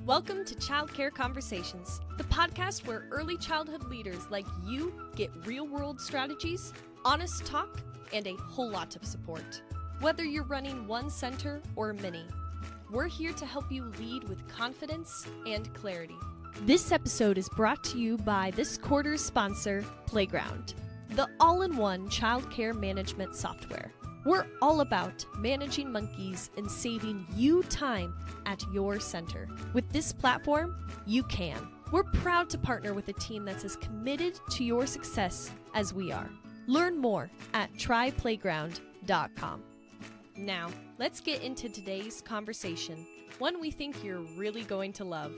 Welcome to Childcare Conversations, the podcast where early childhood leaders like you get real-world strategies, honest talk, and a whole lot of support. Whether you're running one center or many, we're here to help you lead with confidence and clarity. This episode is brought to you by this quarter's sponsor, Playground, the all-in-one childcare management software. We're all about managing monkeys and saving you time at your center. With this platform, you can. We're proud to partner with a team that's as committed to your success as we are. Learn more at tryplayground.com. Now, let's get into today's conversation, one we think you're really going to love.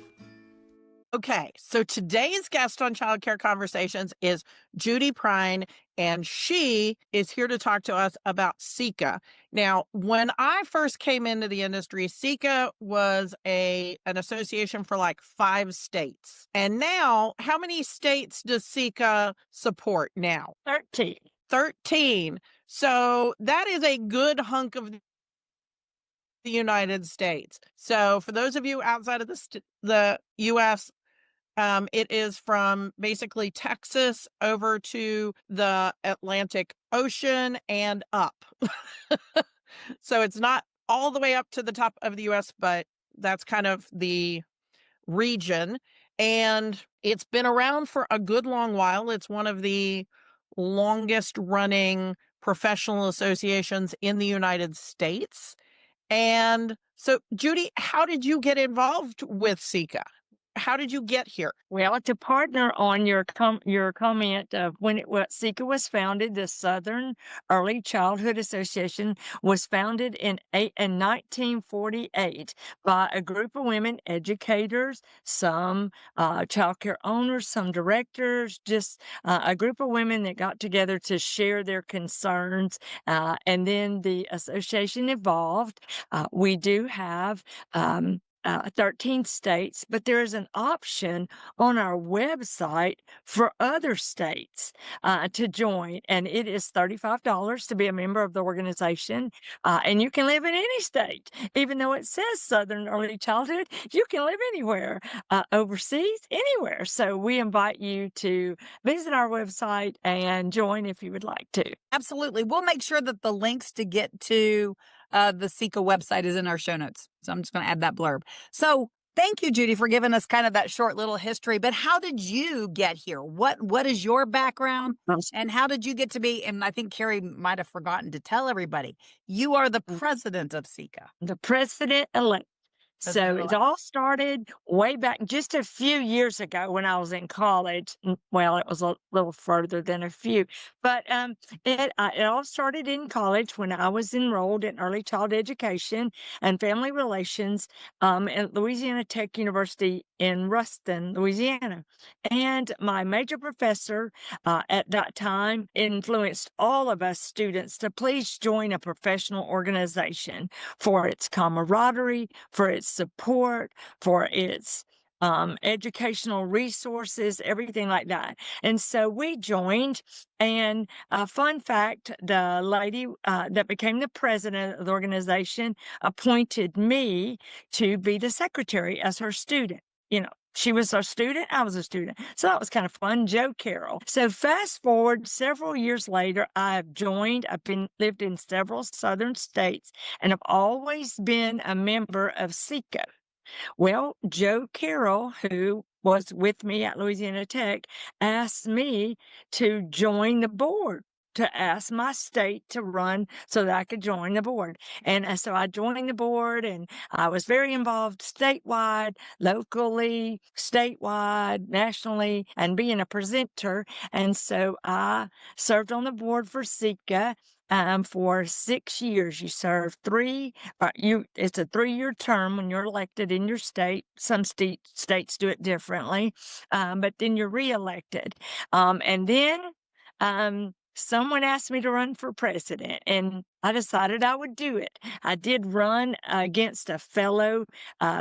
Okay, so today's guest on Childcare Conversations is Judy Prine, and she is here to talk to us about SECA. Now, when I first came into the industry, SECA was an association for like 5 states. And now, how many states does SECA support now? 13. 13. So that is a good hunk of the United States. So for those of you outside of the U.S., it is from basically Texas over to the Atlantic Ocean and up. So it's not all the way up to the top of the U.S., but that's kind of the region. And it's been around for a good long while. It's one of the longest running professional associations in the United States. And so, Judy, how did you get involved with SECA? How did you get here? Well, to partner on your comment of when SECA was founded, the Southern Early Childhood Association was founded in 1948 by a group of women educators, some childcare owners, some directors, just a group of women that got together to share their concerns. And then the association evolved. We do have 13 states, but there is an option on our website for other states to join, and it is $35 to be a member of the organization, and you can live in any state. Even though it says Southern Early Childhood, you can live anywhere, overseas, anywhere. So we invite you to visit our website and join if you would like to. Absolutely. We'll make sure that the links to get to the SECA website is in our show notes. So I'm just going to add that blurb. So thank you, Judy, for giving us kind of that short little history. But how did you get here? What is your background? And how did you get to be, and I think Carrie might have forgotten to tell everybody, you are the president of SECA. The president-elect. So it all started way back just a few years ago when I was in college. Well, it was a little further than a few, but it all started in college when I was enrolled in early child education and family relations at Louisiana Tech University in Ruston, Louisiana. And my major professor at that time influenced all of us students to please join a professional organization for its camaraderie, for its support, for its educational resources, everything like that. And so we joined. And fun fact, the lady that became the president of the organization appointed me to be the secretary as her student. You know, she was a student, I was a student. So that was kind of fun. Joe Carroll. So fast forward several years later, I've lived in several southern states, and I've always been a member of SECA. Well, Joe Carroll, who was with me at Louisiana Tech, asked me to join the board, to ask my state to run so that I could join the board. And so I joined the board, and I was very involved statewide, locally, statewide, nationally, and being a presenter. And so I served on the board for SECA for 6 years. You serve it's a 3-year term when you're elected in your state. Some states do it differently, but then you're reelected. And then someone asked me to run for president, and I decided I would do it. I did run against a fellow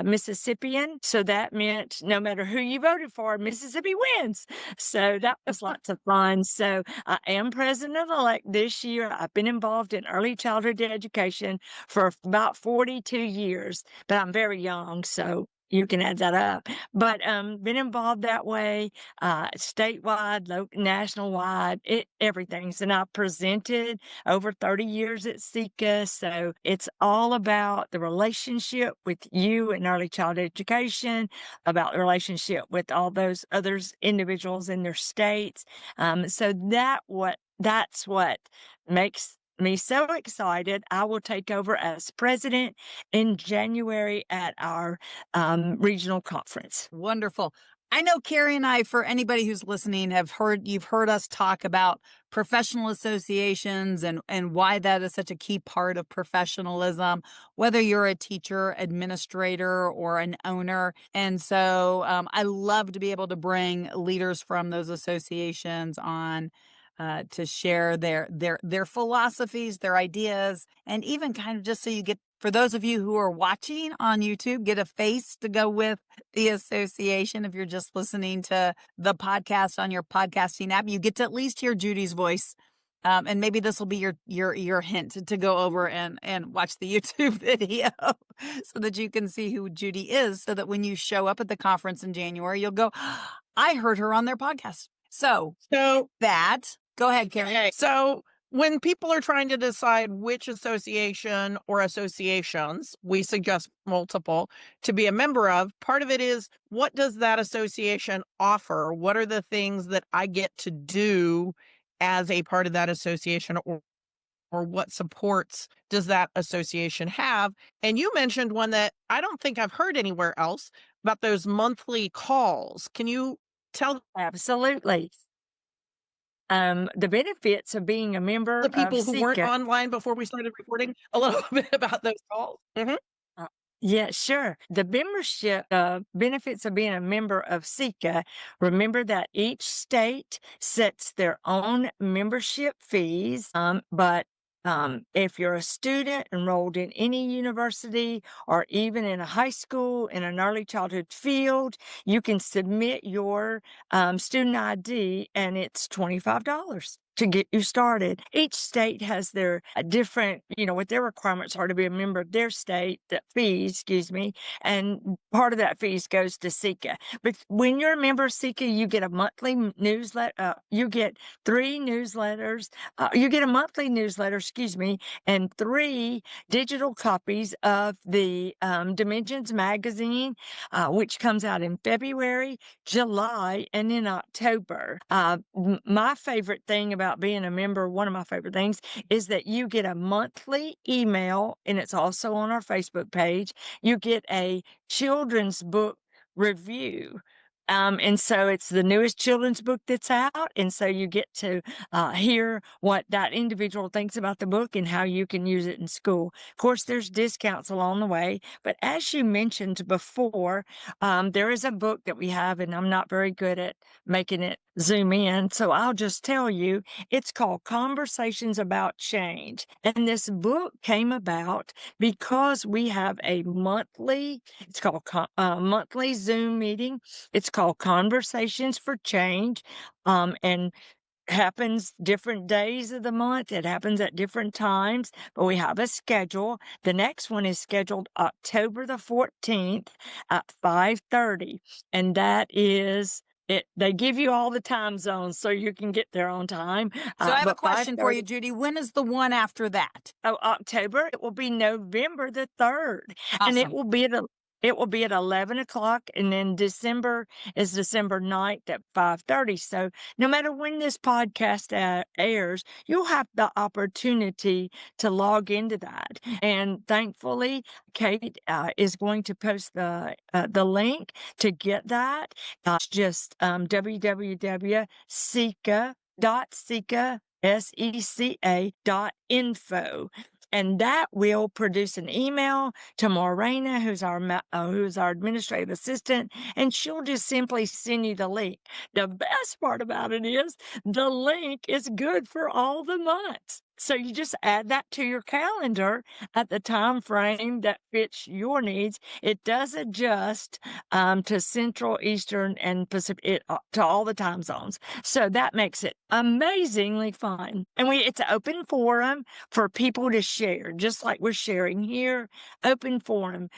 Mississippian, so that meant no matter who you voted for, Mississippi wins. So that was lots of fun. So I am president-elect this year. I've been involved in early childhood education for about 42 years, but I'm very young, so you can add that up. But been involved that way, statewide, local, national wide, everything. And I presented over 30 years at SECA. So it's all about the relationship with you in early childhood education, about the relationship with all those others individuals in their states. So that's what makes me so excited. I will take over as president in January at our regional conference. Wonderful. I know Carrie and I, for anybody who's listening, you've heard us talk about professional associations and why that is such a key part of professionalism, whether you're a teacher, administrator, or an owner. And so I love to be able to bring leaders from those associations on to share their philosophies, their ideas, and even kind of just so you get, for those of you who are watching on YouTube, get a face to go with the association. If you're just listening to the podcast on your podcasting app, you get to at least hear Judy's voice. And maybe this will be your hint to go over and watch the YouTube video so that you can see who Judy is, so that when you show up at the conference in January, you'll go, I heard her on their podcast. So that, go ahead, Carrie. Okay. So when people are trying to decide which association or associations, we suggest multiple, to be a member of, part of it is, what does that association offer? What are the things that I get to do as a part of that association, or what supports does that association have? And you mentioned one that I don't think I've heard anywhere else, about those monthly calls. Can you tell Absolutely. The benefits of being a member the people of who weren't SECA. online before we started recording a little bit about those calls? Yeah, sure. The membership benefits of being a member of SECA. Remember that each state sets their own membership fees, but if you're a student enrolled in any university or even in a high school in an early childhood field, you can submit your student ID, and it's $25 to get you started. Each state has their different, what their requirements are to be a member of their state, the fees, excuse me, and part of that fees goes to SECA. But when you're a member of SECA, you get a monthly newsletter. You get 3 newsletters. You get a monthly newsletter, excuse me, and 3 digital copies of the Dimensions magazine, which comes out in February, July, and in October. My favorite thing about being a member, one of my favorite things, is that you get a monthly email, and it's also on our Facebook page. You get a children's book review. And so it's the newest children's book that's out. And so you get to hear what that individual thinks about the book and how you can use it in school. Of course, there's discounts along the way. But as you mentioned before, there is a book that we have, and I'm not very good at making it zoom in. So I'll just tell you, it's called Conversations About Change. And this book came about because we have a monthly, it's called monthly Zoom meeting. It's called Conversations for Change, and happens different days of the month. It happens at different times, but we have a schedule. The next one is scheduled October the 14th at 5:30, and that is it. They give you all the time zones so you can get there on time. So I have a But question for 5:30 you, Judy. When is the one after that? October, it will be November the 3rd, and it Awesome. will be at 11 o'clock, and then December is December 9th at 5:30. So no matter when this podcast airs, you'll have the opportunity to log into that. And thankfully, Kate is going to post the link to get that. It's just www.seca.info. And that will produce an email to Morena, who's our administrative assistant, and she'll just simply send you the link. The best part about it is the link is good for all the months. So you just add that to your calendar at the time frame that fits your needs. It does adjust to Central, Eastern, and Pacific, to all the time zones. So that makes it amazingly fun. And it's an open forum for people to share, just like we're sharing here. Open forum.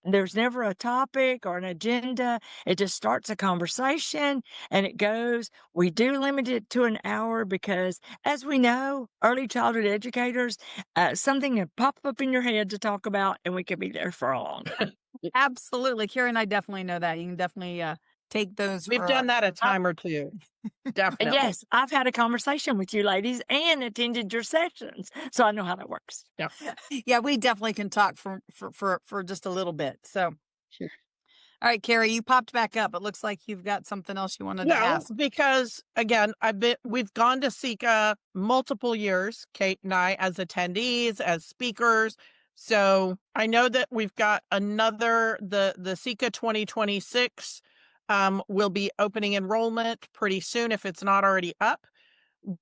There's never a topic or an agenda. It just starts a conversation and it goes. We do limit it to an hour because, as we know, early childhood educators, something can pop up in your head to talk about, and we could be there for a long time. Absolutely. Carrie and I definitely know that. You can definitely take those We've for done that a time or two. Definitely. Yes, I've had a conversation with you ladies and attended your sessions, so I know how that works. Yeah. Yeah, we definitely can talk for just a little bit. So Sure. all right, Carrie, you popped back up. It looks like you've got something else you wanted to No, ask. because again, we've gone to SECA multiple years, Kate and I, as attendees, as speakers. So I know that we've got the SECA 2026 will be opening enrollment pretty soon if it's not already up.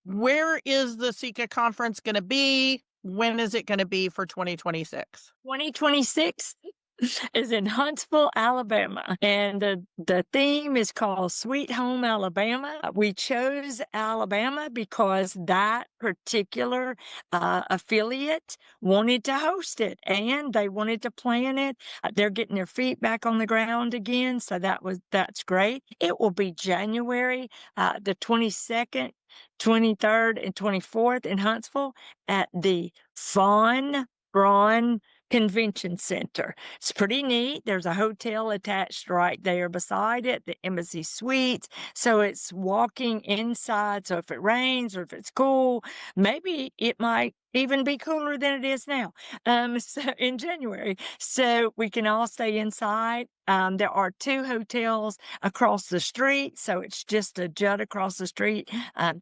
Where is the SECA conference going to be? When is it going to be for 2026? 2026 is in Huntsville, Alabama, and the theme is called Sweet Home Alabama. We chose Alabama because that particular affiliate wanted to host it, and they wanted to plan it. They're getting their feet back on the ground again, so that's great. It will be January the 22nd, 23rd, and 24th in Huntsville at the Braun Convention Center. It's pretty neat. There's a hotel attached right there beside it, the Embassy Suites. So it's walking inside. So if it rains or if it's cool, maybe it might even be cooler than it is now. So in January. So we can all stay inside. There are 2 hotels across the street. So it's just a jut across the street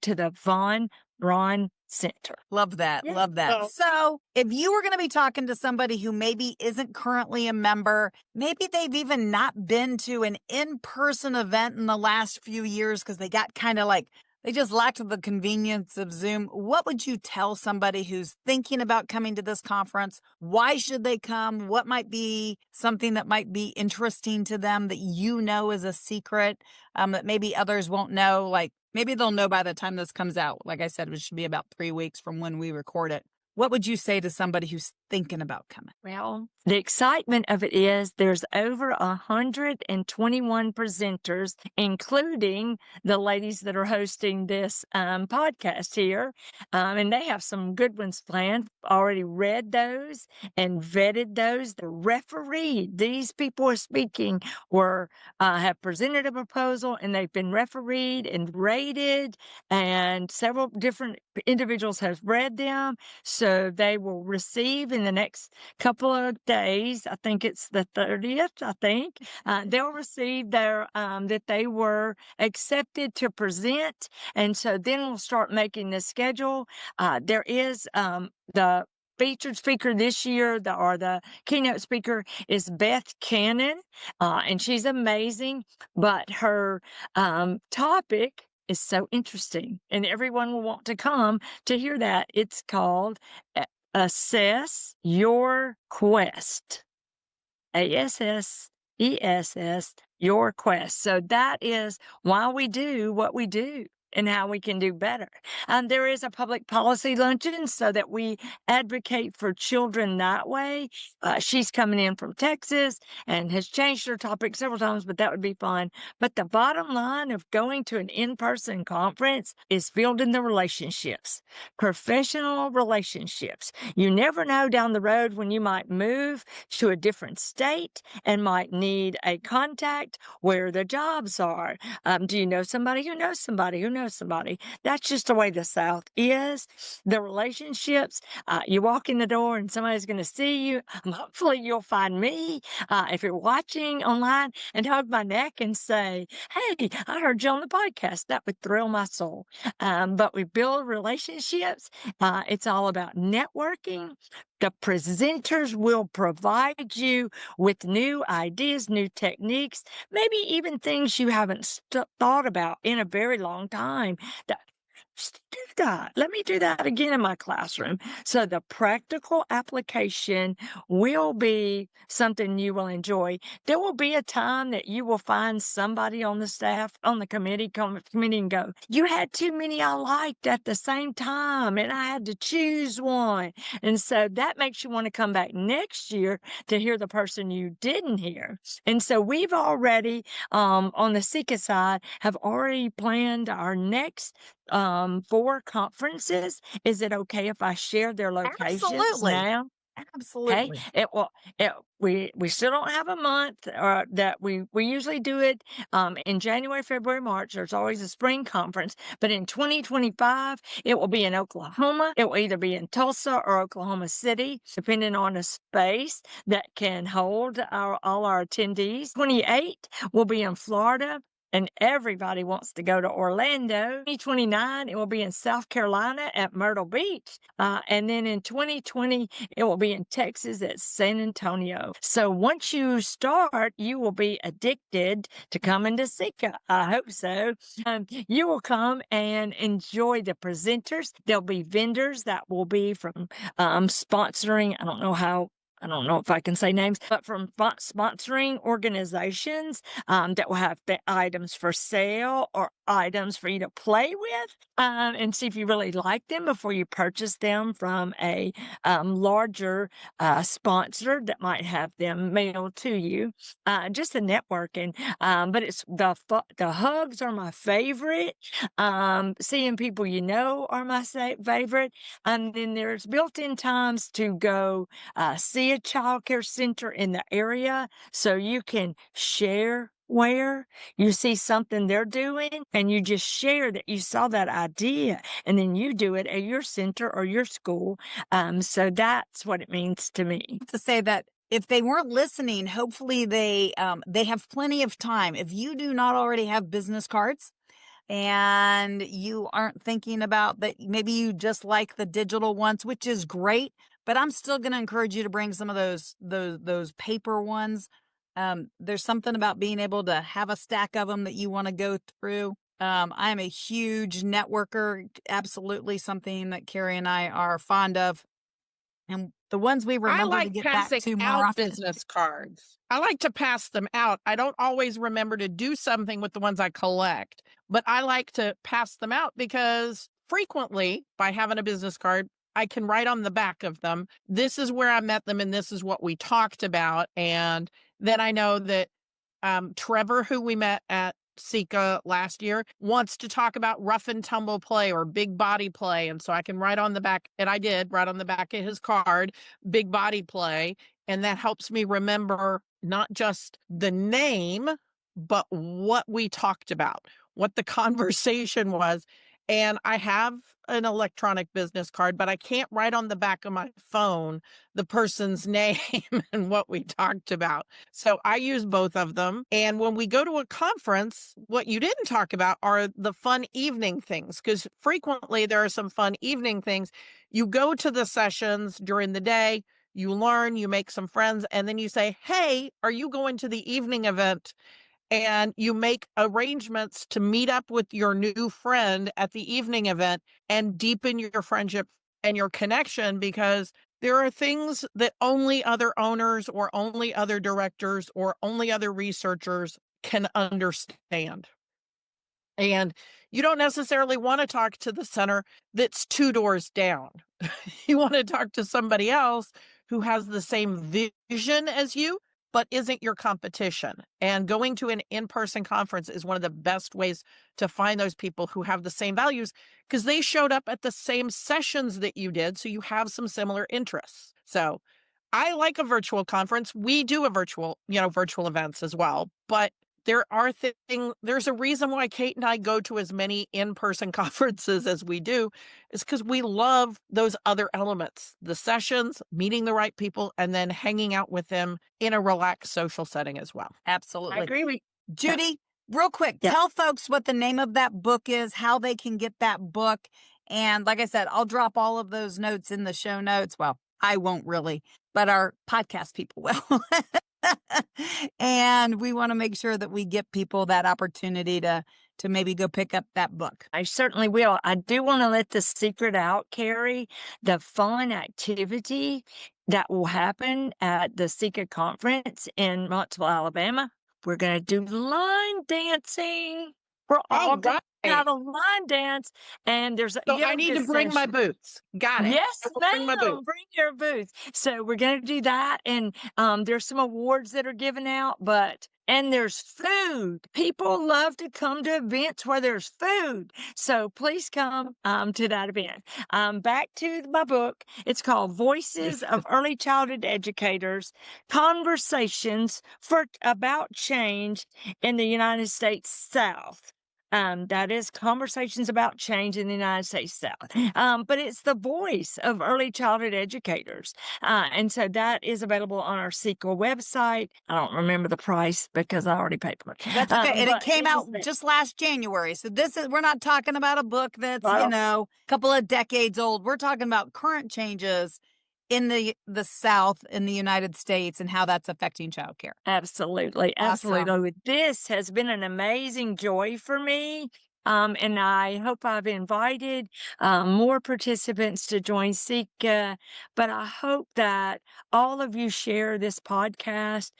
to the Von Braun Center. Love that. Yeah. Love that. So, if you were going to be talking to somebody who maybe isn't currently a member, maybe they've even not been to an in-person event in the last few years because they got kind of like, they just lacked the convenience of Zoom. What would you tell somebody who's thinking about coming to this conference? Why should they come? What might be something that might be interesting to them that you know is a secret that maybe others won't know? Like, maybe they'll know by the time this comes out. Like I said, it should be about 3 weeks from when we record it. What would you say to somebody who's thinking about coming? Well, the excitement of it is there's over 121 presenters, including the ladies that are hosting this podcast here. And they have some good ones planned. Already read those and vetted those. The referee, these people are speaking, have presented a proposal and they've been refereed and rated, and several different individuals have read them. So they will receive in the next couple of days, I think it's the 30th, they'll receive their, that they were accepted to present. And so then we'll start making the schedule. There is the featured speaker this year, the keynote speaker is Beth Cannon, and she's amazing, but her topic is so interesting, and everyone will want to come to hear that. It's called Assess Your Quest. ASSESS, Your Quest. So that is why we do what we do and how we can do better. There is a public policy luncheon so that we advocate for children that way. She's coming in from Texas and has changed her topic several times, but that would be fun. But the bottom line of going to an in-person conference is building the relationships, professional relationships. You never know down the road when you might move to a different state and might need a contact where the jobs are. Do you know somebody who knows somebody who knows somebody? That's just the way the South is. The relationships, you walk in the door and somebody's going to see you. Hopefully you'll find me if you're watching online and hug my neck and say, hey, I heard you on the podcast. That would thrill my soul. But we build relationships. It's all about networking. The presenters will provide you with new ideas, new techniques, maybe even things you haven't thought about in a very long time. do that. Let me do that again in my classroom. So the practical application will be something you will enjoy. There will be a time that you will find somebody on the staff, on the committee and go, you had too many I liked at the same time and I had to choose one. And so that makes you want to come back next year to hear the person you didn't hear. And so we've already, on the SECA side, have already planned our next 4 conferences. Is it okay if I share their locations Absolutely. now? Okay. Absolutely. We still don't have a month that we usually do it in January, February, March. There's always a spring conference, but in 2025 it will be in Oklahoma. It will either be in Tulsa or Oklahoma City, depending on the space that can hold all our attendees. 28 will be in Florida. And everybody wants to go to Orlando. 2029, it will be in South Carolina at Myrtle Beach. And then in 2020, it will be in Texas at San Antonio. So once you start, you will be addicted to coming to SECA. I hope so. You will come and enjoy the presenters. There'll be vendors that will be from sponsoring. I don't know if I can say names, but from sponsoring organizations that will have items for sale or items for you to play with and see if you really like them before you purchase them from a larger sponsor that might have them mailed to you. Just the networking. But it's the hugs are my favorite. Seeing people you know are my favorite. And then there's built-in times to go see a child care center in the area so you can share where you see something they're doing and you just share that you saw that idea and then you do it at your center or your school. So that's what it means to me. To say that if they weren't listening, hopefully they have plenty of time. If you do not already have business cards and you aren't thinking about that, maybe you just like the digital ones, which is great, but I'm still going to encourage you to bring some of those paper ones. There's something about being able to have a stack of them that you want to go through. I am a huge networker, absolutely something that Carrie and I are fond of. And the ones we remember I to like get back passing to more out often. business cards. I like to pass them out. I don't always remember to do something with the ones I collect, but I like to pass them out because frequently, by having a business card, I can write on the back of them, this is where I met them and this is what we talked about. And then I know that Trevor, who we met at SECA last year, wants to talk about rough and tumble play or big body play. And so I can write on the back, and I did write on the back of his card, big body play. And that helps me remember not just the name, but what we talked about, what the conversation was. And I have an electronic business card, but I can't write on the back of my phone the person's name and what we talked about. So I use both of them. And when we go to a conference, what you didn't talk about are the fun evening things, because frequently there are some fun evening things. You go to the sessions during the day, you learn, you make some friends, and then you say, hey, are you going to the evening event? And you make arrangements to meet up with your new friend at the evening event and deepen your friendship and your connection, because there are things that only other owners or only other directors or only other researchers can understand. And you don't necessarily want to talk to the center that's 2 doors down. You want to talk to somebody else who has the same vision as you, but isn't your competition. And going to an in-person conference is one of the best ways to find those people who have the same values, because they showed up at the same sessions that you did. So you have some similar interests. So I like a virtual conference. We do a virtual events as well, but there's a reason why Kate and I go to as many in-person conferences as we do, is because we love those other elements, the sessions, meeting the right people, and then hanging out with them in a relaxed social setting as well. Absolutely. I agree with Judy, real quick, Yeah. tell folks what the name of that book is, how they can get that book. And like I said, I'll drop all of those notes in the show notes. Well, I won't really, but our podcast people will. And we want to make sure that we give people that opportunity to to maybe go pick up that book? I certainly will. I do want to let the secret out, Carrie. The fun activity that will happen at the SECA conference in Huntsville, Alabama. We're going to do line dancing. We're all going to have a line dance, and there's a So I need to bring my boots. Got it. Yes, I will bring my ma'am. boots. Bring your boots. So we're going to do that, and there's some awards that are given out, and there's food. People love to come to events where there's food. So please come to that event. Back to my book. It's called Voices of Early Childhood Educators, Conversations about Change in the United States South. That is Conversations About Change in the United States South. But it's the voice of early childhood educators. And so that is available on our SECA website. I don't remember the price because I already paid for it. That's okay. And it but came is out there. just last January. So we're not talking about a book that's, Well- a couple of decades old. We're talking about current changes in the South in the United States and how that's affecting childcare. Absolutely. Awesome. Absolutely. This has been an amazing joy for me. And I hope I've invited more participants to join SECA. But I hope that all of you share this podcast.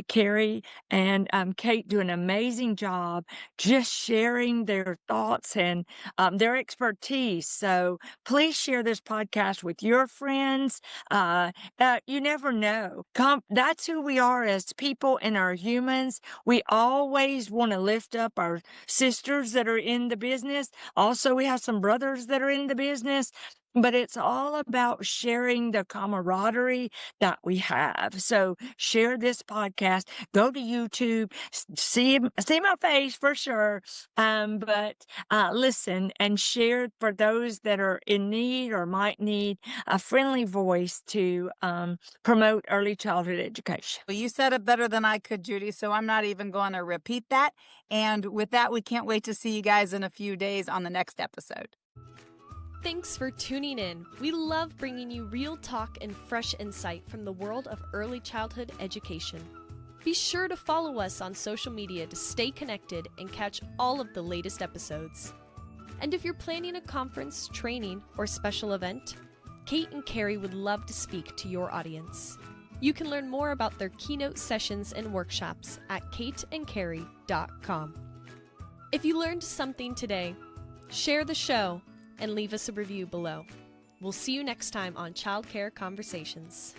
Carrie and Kate do an amazing job just sharing their thoughts and their expertise. So please share this podcast with your friends. You never know. That's who we are as people and our humans. We always want to lift up our sisters that are in the business. Also, we have some brothers that are in the business. But it's all about sharing the camaraderie that we have. So share this podcast. Go to YouTube. See my face for sure. But listen and share for those that are in need or might need a friendly voice to promote early childhood education. Well, you said it better than I could, Judy, so I'm not even going to repeat that. And with that, we can't wait to see you guys in a few days on the next episode. Thanks for tuning in. We love bringing you real talk and fresh insight from the world of early childhood education. Be sure to follow us on social media to stay connected and catch all of the latest episodes. And if you're planning a conference, training, or special event, Kate and Carrie would love to speak to your audience. You can learn more about their keynote sessions and workshops at kateandcarrie.com. If you learned something today, share the show and leave us a review below. We'll see you next time on Childcare Conversations.